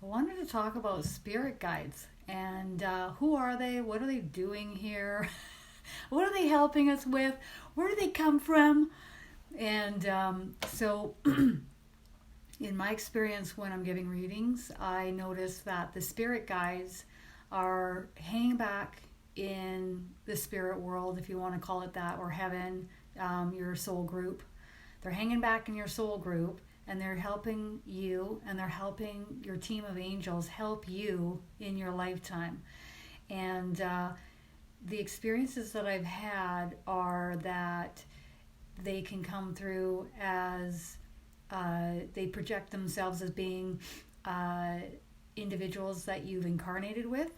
I wanted to talk about spirit guides and who are they? What are they doing here? What are they helping us with? Where do they come from? And so, in my experience when I'm giving readings, I notice that the spirit guides are hanging back in the spirit world, if you want to call it that, or heaven, your soul group. They're hanging back in your soul group, and they're helping you, and they're helping your team of angels help you in your lifetime. And the experiences that I've had are that they can come through as they project themselves as being individuals that you've incarnated with.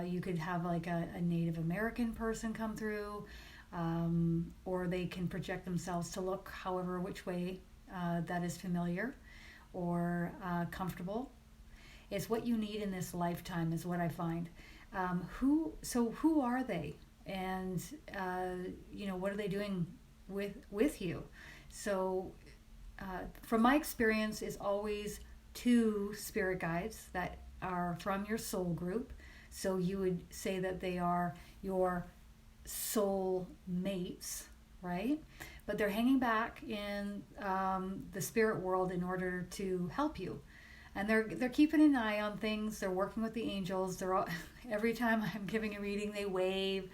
You could have like a Native American person come through, or they can project themselves to look however which way that is familiar or comfortable. It's what you need in this lifetime is what I find. Who are they? And what are they doing with you? So from my experience, is always two spirit guides that are from your soul group. So you would say that they are your soul mates, right? But they're hanging back in the spirit world in order to help you. And they're keeping an eye on things. They're working with the angels. They're all, every time I'm giving a reading, they wave.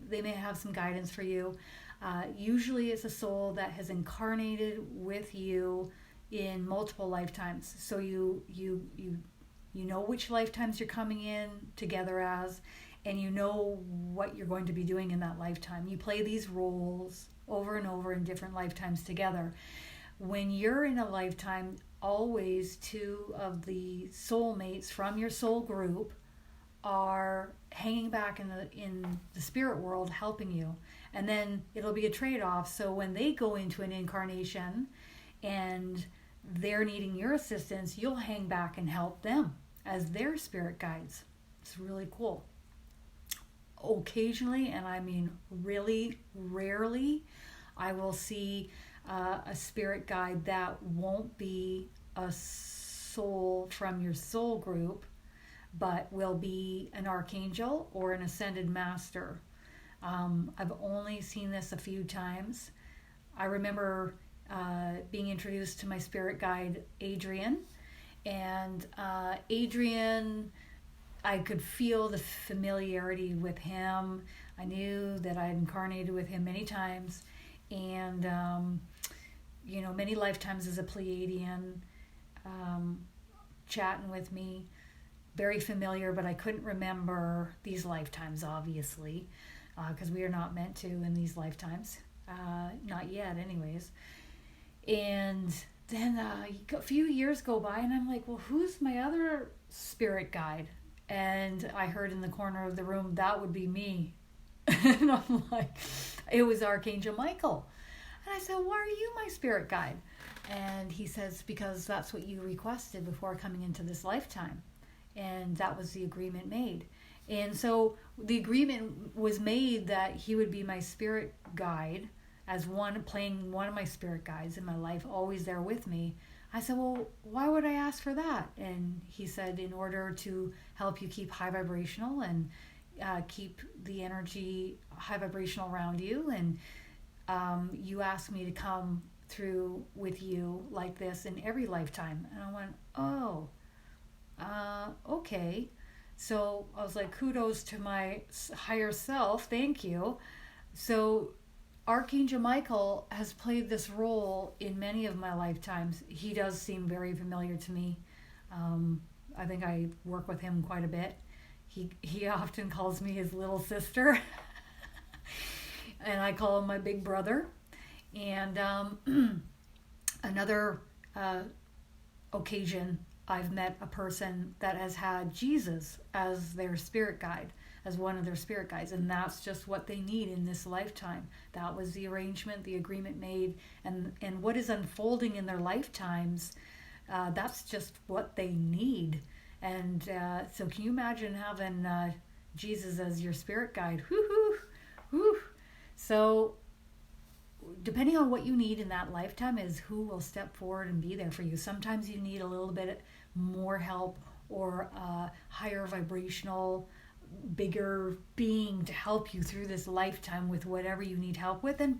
They may have some guidance for you. Usually it's a soul that has incarnated with you in multiple lifetimes. So you know which lifetimes you're coming in together as, and you know what you're going to be doing in that lifetime. You play these roles over and over in different lifetimes together. When you're in a lifetime, always two of the soulmates from your soul group are hanging back in the spirit world helping you. And then it'll be a trade-off. So when they go into an incarnation and they're needing your assistance, you'll hang back and help them as their spirit guides. It's really cool. Occasionally, and I mean really rarely, I will see a spirit guide that won't be a soul from your soul group, but will be an archangel or an ascended master. I've only seen this a few times. I remember being introduced to my spirit guide, Adrian. And Adrian, I could feel the familiarity with him. I knew that I had incarnated with him many times. And, many lifetimes as a Pleiadian, chatting with me. Very familiar, but I couldn't remember these lifetimes, obviously, because we are not meant to in these lifetimes. Not yet, anyways. And then a few years go by, and I'm like, well, who's my other spirit guide? And I heard in the corner of the room, that would be me. And I'm like, it was Archangel Michael. And I said, why are you my spirit guide? And he says, because that's what you requested before coming into this lifetime. And that was the agreement made. And so the agreement was made that he would be my spirit guide, as playing one of my spirit guides in my life, always there with me. I said, well, why would I ask for that? And he said, in order to help you keep high vibrational and keep the energy high vibrational around you. And you asked me to come through with you like this in every lifetime. And I went, oh, okay. So I was like, kudos to my higher self. Thank you. So Archangel Michael has played this role in many of my lifetimes. He does seem very familiar to me. I think I work with him quite a bit. He often calls me his little sister. And I call him my big brother. And another occasion, I've met a person that has had Jesus as their spirit guide, as one of their spirit guides, and that's just what they need in this lifetime. That was the arrangement, the agreement made, and what is unfolding in their lifetimes, that's just what they need. And so can you imagine having Jesus as your spirit guide? Whoo-hoo, whoo. So depending on what you need in that lifetime is who will step forward and be there for you. Sometimes you need a little bit more help or a higher vibrational, bigger being to help you through this lifetime with whatever you need help with. And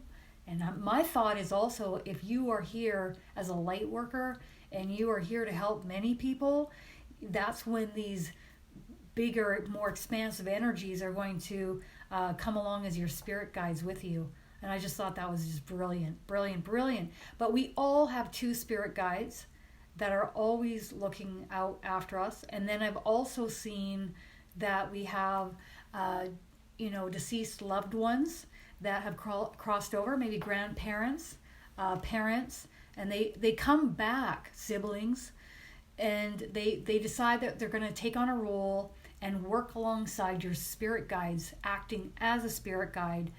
my thought is also, if you are here as a light worker and you are here to help many people, that's when these bigger, more expansive energies are going to come along as your spirit guides with you. And I just thought that was just brilliant, brilliant, brilliant. But we all have two spirit guides that are always looking out after us. And then I've also seen that we have, deceased loved ones that have crossed over, maybe grandparents, parents, and they come back, siblings, and they decide that they're going to take on a role and work alongside your spirit guides, acting as a spirit guide.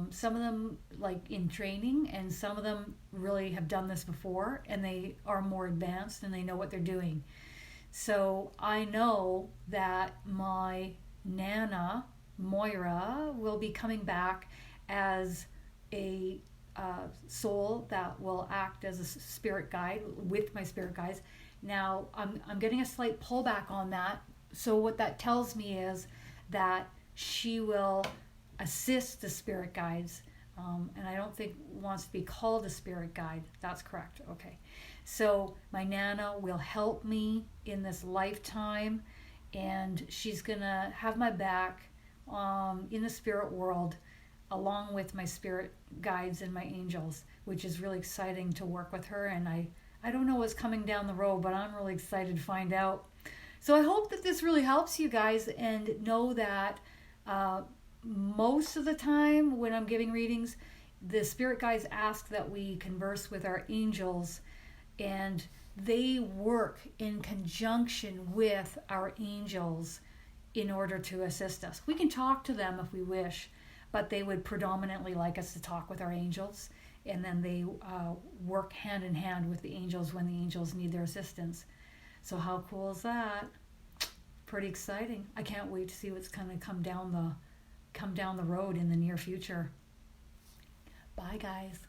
Some of them like in training, and some of them really have done this before, and they are more advanced and they know what they're doing. So I know that my Nana, Moira, will be coming back as a soul that will act as a spirit guide with my spirit guides. Now, I'm getting a slight pullback on that. So what that tells me is that she will assist the spirit guides. And I don't think wants to be called a spirit guide. That's correct. Okay. So my Nana will help me in this lifetime, and she's going to have my back in the spirit world along with my spirit guides and my angels, which is really exciting to work with her. And I don't know what's coming down the road, but I'm really excited to find out. So I hope that this really helps you guys, and know that most of the time when I'm giving readings, the spirit guides ask that we converse with our angels, and they work in conjunction with our angels in order to assist us. We can talk to them if we wish, but they would predominantly like us to talk with our angels, and then they work hand in hand with the angels when the angels need their assistance. So how cool is that? Pretty exciting. I can't wait to see what's going to come down the road in the near future. Bye, guys.